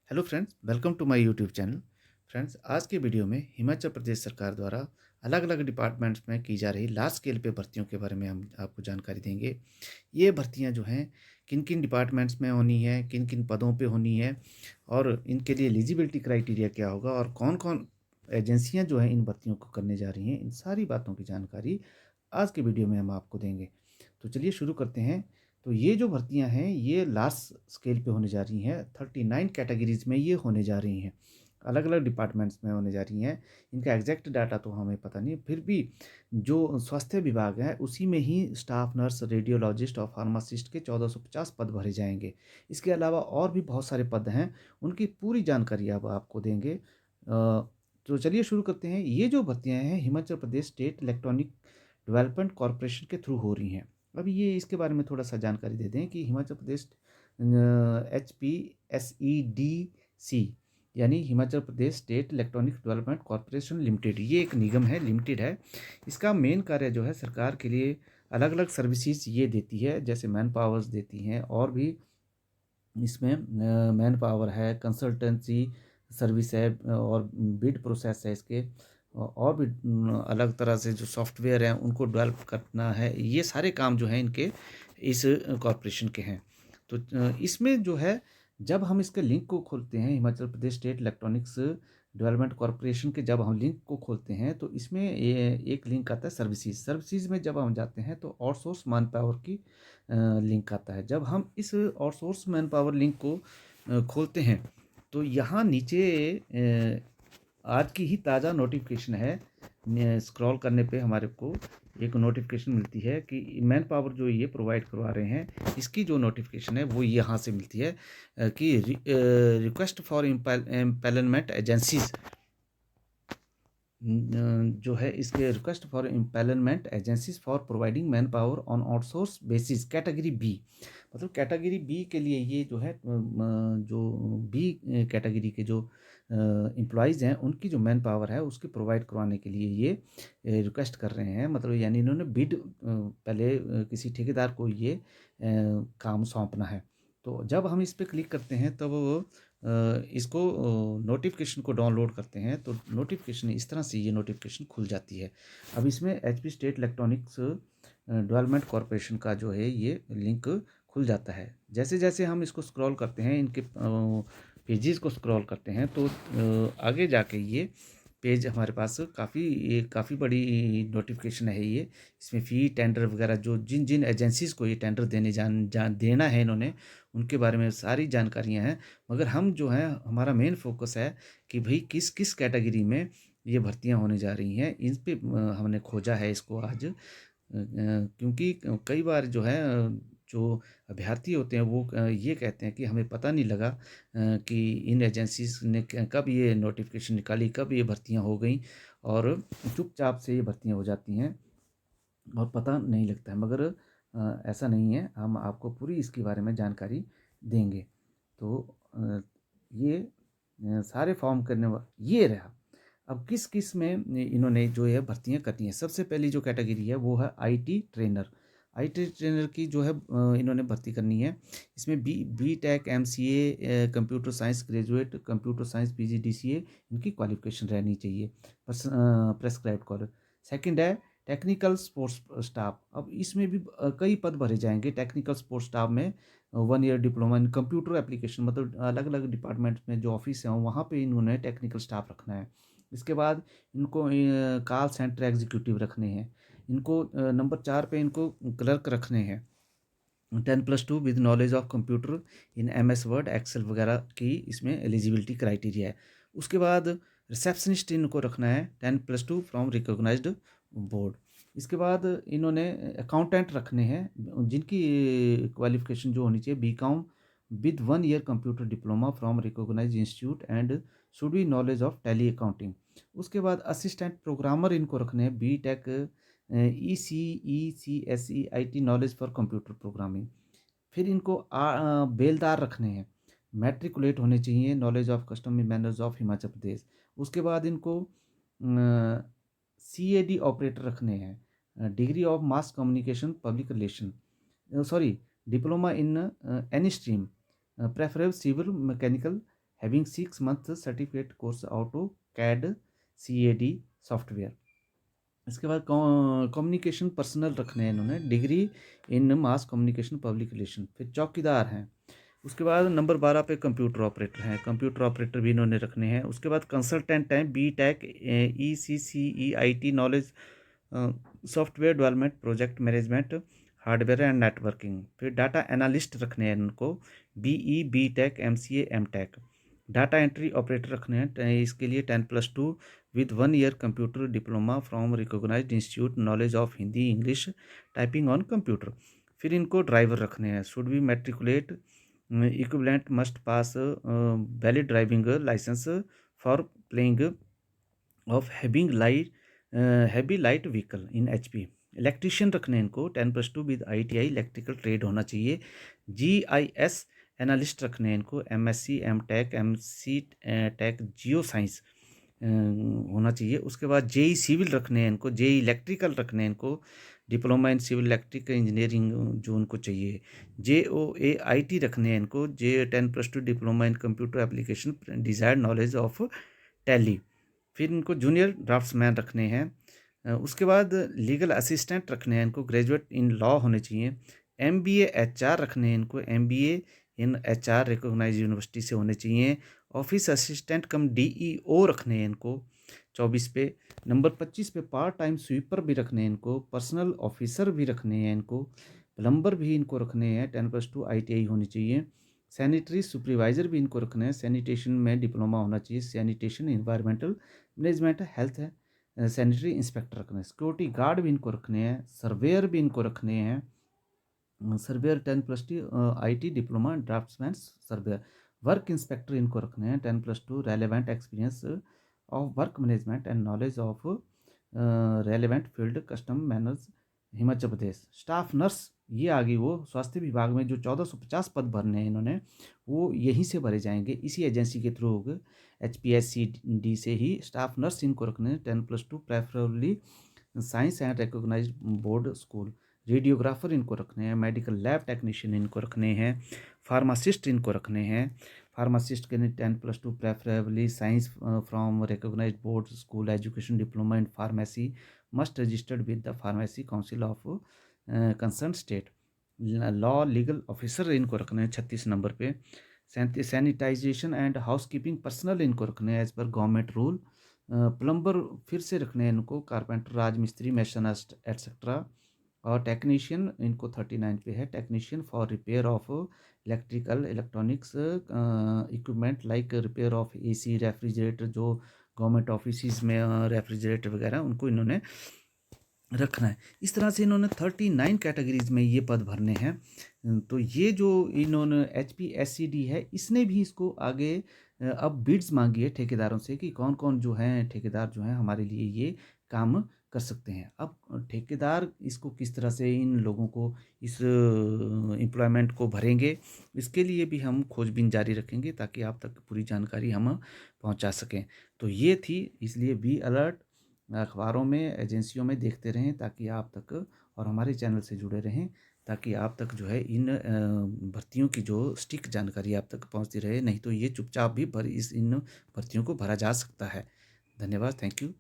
Hello friends, welcome to my YouTube channel. Friends, आज के video में हिमाचल प्रदेश सरकार द्वारा अलग अलग डिपार्टमेंट्स में की जा रही लार्ज स्केल पे भर्तियों के बारे में हम आपको जानकारी देंगे। ये भर्तियां जो हैं किन किन डिपार्टमेंट्स में होनी है, किन किन पदों पे होनी है और इनके लिए एलिजिबिलिटी क्राइटेरिया क्या होगा और कौन कौन एजेंसियां जो हैं इन भर्तियों को करने जा रही हैं, इन सारी बातों की जानकारी आज के वीडियो में हम आपको देंगे। तो चलिए शुरू करते हैं। तो ये जो भर्तियां हैं ये लार्ज स्केल पे होने जा रही हैं, 39 कैटेगरीज में ये होने जा रही हैं, अलग अलग डिपार्टमेंट्स में होने जा रही हैं। इनका एग्जैक्ट डाटा तो हमें पता नहीं, फिर भी जो स्वास्थ्य विभाग है उसी में ही स्टाफ नर्स, रेडियोलॉजिस्ट और फार्मासिस्ट के 1450 पद भरे जाएंगे। इसके अलावा और भी बहुत सारे पद हैं, उनकी पूरी जानकारी अब आपको देंगे। तो चलिए शुरू करते हैं। ये जो भर्तियां हैं Himachal Pradesh state electronic development corporation के थ्रू हो रही हैं। अब ये इसके बारे में थोड़ा सा जानकारी दे दें कि हिमाचल प्रदेश HPSEDC यानी Himachal Pradesh state electronic development corporation limited, ये एक निगम है, लिमिटेड है। इसका मेन कार्य जो है सरकार के लिए अलग अलग सर्विसेज ये देती है, जैसे मैन पावर्स देती हैं और भी इसमें मैन पावर है, कंसल्टेंसी सर्विस है और बिड प्रोसेस है इसके, और भी अलग तरह से जो सॉफ्टवेयर हैं उनको डेवलप करना है। ये सारे काम जो हैं इनके इस कॉरपोरेशन के हैं। तो इसमें जो है जब हम इसके लिंक को खोलते हैं, Himachal Pradesh state electronics development corporation के जब हम लिंक को खोलते हैं तो इसमें ये एक लिंक आता है सर्विसेज। सर्विसेज में जब हम जाते हैं तो आउटसोर्स मैन पावर की लिंक आता है। जब हम इस आउटसोर्स मैन पावर लिंक को खोलते हैं तो यहाँ नीचे आज की ही ताज़ा नोटिफिकेशन है। स्क्रॉल करने पे हमारे को एक नोटिफिकेशन मिलती है कि मैन पावर जो ये प्रोवाइड करवा रहे हैं, इसकी जो नोटिफिकेशन है वो यहाँ से मिलती है कि रिक्वेस्ट फॉर एम्पैनलमेंट एजेंसीज जो है, इसके request for empanelment agencies for providing man power on outsource basis category B. मतलब कैटेगरी बी के लिए ये जो है जो बी कैटेगरी के जो एम्प्लॉयज़ हैं उनकी जो मैन पावर है उसकी प्रोवाइड करवाने के लिए ये रिक्वेस्ट कर रहे हैं। मतलब यानी इन्होंने बिड पहले किसी ठेकेदार को ये काम सौंपना है। तो जब हम इस पर क्लिक करते हैं तब इसको नोटिफिकेशन को डाउनलोड करते हैं तो नोटिफिकेशन इस तरह से ये नोटिफिकेशन खुल जाती है। अब इसमें HP state electronics development corporation का जो है ये लिंक खुल जाता है। जैसे जैसे हम इसको स्क्रॉल करते हैं, इनके पेजेस को स्क्रॉल करते हैं तो आगे जाके ये पेज हमारे पास काफ़ी बड़ी नोटिफिकेशन है ये। इसमें फ़ी टेंडर वगैरह जो जिन जिन एजेंसीज़ को ये टेंडर देना है इन्होंने, उनके बारे में सारी जानकारियाँ हैं। मगर हम जो हैं हमारा मेन फोकस है कि भाई किस किस कैटेगरी में ये भर्तियां होने जा रही हैं, इन पे हमने खोजा है इसको आज। क्योंकि कई बार जो है जो अभ्यर्थी होते हैं वो ये कहते हैं कि हमें पता नहीं लगा कि इन एजेंसीज ने कब ये नोटिफिकेशन निकाली, कब ये भर्तियां हो गई, और चुपचाप से ये भर्तियां हो जाती हैं और पता नहीं लगता है। मगर ऐसा नहीं है, हम आपको पूरी इसके बारे में जानकारी देंगे। तो ये सारे फॉर्म करने ये रहा। अब किस किस में इन्होंने जो है भर्तियां करती हैं। सबसे पहली जो कैटेगरी है वो है IT ट्रेनर। IT ट्रेनर की जो है इन्होंने भर्ती करनी है। इसमें B.Tech MCA computer science graduate, computer science PGDCA इनकी क्वालिफिकेशन रहनी चाहिए, प्रेस्क्राइब्ड कॉलेज। सेकंड है टेक्निकल स्पोर्ट्स स्टाफ। अब इसमें भी कई पद भरे जाएंगे। टेक्निकल स्पोर्ट्स स्टाफ में 1 year diploma in computer application, मतलब अलग अलग डिपार्टमेंट में जो ऑफिस हैं वहाँ पे इन्होंने टेक्निकल स्टाफ रखना है। इसके बाद इनको कॉल सेंटर एग्जीक्यूटिव रखने हैं। इनको नंबर 4 पे इनको क्लर्क रखने हैं। 10+2 with knowledge of computer in MS word excel वगैरह की इसमें एलिजिबिलिटी क्राइटेरिया है। उसके बाद रिसेप्शनिस्ट इनको रखना है 10+2 फ्रॉम रिकॉग्नाइज्ड बोर्ड। इसके बाद इन्होंने अकाउंटेंट रखने हैं जिनकी क्वालिफिकेशन जो होनी चाहिए BCom with 1 year computer diploma from recognised institute and should be knowledge of tally accounting. उसके बाद असिस्टेंट प्रोग्रामर इनको रखने हैं B.Tech ECECSE IT knowledge for computer programming. फिर इनको बेलदार रखने हैं, मैट्रिकुलेट होने चाहिए, knowledge of custom manners of Himachal Pradesh. उसके बाद इनको CAD ऑपरेटर रखने हैं, degree of mass communication public relation, sorry diploma in any stream, preferable civil mechanical having 6 month certificate course auto CAD CAD software. इसके बाद कम्युनिकेशन पर्सनल रखने हैं इन्होंने, degree in mass communication public relation. फिर चौकीदार हैं। उसके बाद नंबर 12 पे कंप्यूटर ऑपरेटर हैं, कंप्यूटर ऑपरेटर भी इन्होंने रखने हैं। उसके बाद कंसल्टेंट हैं, BTech ECCE IT knowledge software development project management hardware and networking. फिर डाटा एनालिस्ट रखने हैं इनको, BTech MCA MTech। Data entry operator रखने हैं, इसके लिए 10+2 with 1 year computer diploma from recognised institute knowledge of Hindi English typing on computer. फिर इनको ड्राइवर रखने हैं, should be matriculate equivalent must pass valid driving licence for plying of heavy light vehicle in HP। Electrician रखने हैं इनको, 10+2 with ITI electrical trade होना चाहिए। GIS analyst रखने हैं इनको, MSc MTech MC tech geo science होना चाहिए। उसके बाद JEE सिविल रखने हैं इनको, JEE इलेक्ट्रिकल रखने हैं इनको, diploma in civil electric engineering जो उनको चाहिए। JOA IT रखने हैं इनको, 10+2 diploma in computer application desired knowledge of Tally. फिर इनको जूनियर ड्राफ्ट्समैन रखने हैं। उसके बाद लीगल असिस्टेंट रखने हैं इनको, ग्रेजुएट इन लॉ होने चाहिए। MBA HR रखने हैं इनको, MBA इन HR रिकॉग्नाइज यूनिवर्सिटी से होने चाहिए। ऑफिस असिस्टेंट कम DEO रखने हैं इनको 24 पे। नंबर 25 पे पार्ट टाइम स्वीपर भी रखने हैं इनको, पर्सनल ऑफिसर भी रखने हैं इनको, प्लम्बर भी इनको रखने हैं, 10+2 ITI होनी चाहिए। सैनिटरी सुपरवाइज़र भी इनको रखना है, सैनिटेशन में डिप्लोमा होना चाहिए, सैनिटेशन इन्वायरमेंटल मैनेजमेंट हेल्थ है, सैनिटरी इंस्पेक्टर रखना है। सिक्योरिटी गार्ड भी इनको रखने हैं, सर्वेयर भी इनको रखने हैं, surveyor 10+2 IT diploma draughtsman surveyor. Work inspector इनको रखने हैं, 10+2 relevant experience of work management and knowledge of relevant field custom manners Himachal Pradesh. Staff nurse ये आ गई, वो स्वास्थ्य विभाग में जो 1450 पद भरने हैं इन्होंने, वो यहीं से भरे जाएंगे, इसी एजेंसी के थ्रू होगा, HPSCD से ही। स्टाफ नर्स इनको रखने हैं, 10+2 preferably science and recognized board school. Radiographer इनको रखने हैं, मेडिकल लैब टेक्नीशियन इनको रखने हैं, फार्मासिस्ट इनको रखने हैं। फार्मासिस्ट के लिए 10+2 preferably science from recognized board school education diploma in pharmacy must registered with the pharmacy council of concern state. Law legal officer इनको रखने हैं 36 नंबर पे। Sanitization and house keeping personnel इनको रखने हैं as per government rule. Plumber फिर से रखने हैं इनको, कारपेंटर राजमिस्त्री मैशनिस्ट एट्सेट्रा। और टेक्नीशियन इनको 39 पे है, technician for repair of electrical electronics equipment like repair of AC refrigerator, जो गवर्नमेंट ऑफिस में रेफ्रिजरेटर वगैरह उनको इन्होंने रखना है। इस तरह से इन्होंने 39 कैटेगरीज में ये पद भरने हैं। तो ये जो इन्होंने HPSCD है, इसने भी इसको आगे अब बिड्स मांगी है ठेकेदारों से कि कौन कौन जो हैं ठेकेदार जो हैं हमारे लिए ये काम कर सकते हैं। अब ठेकेदार इसको किस तरह से इन लोगों को इस एम्प्लॉयमेंट को भरेंगे, इसके लिए भी हम खोजबीन जारी रखेंगे ताकि आप तक पूरी जानकारी हम पहुंचा सकें। तो ये थी, इसलिए बी अलर्ट, अखबारों में एजेंसियों में देखते रहें ताकि आप तक, और हमारे चैनल से जुड़े रहें ताकि आप तक जो है इन भर्तियों की जो सटीक जानकारी आप तक पहुंचती रहे। नहीं तो ये चुपचाप भी इन भर्तियों को भरा जा सकता है। धन्यवाद, थैंक यू।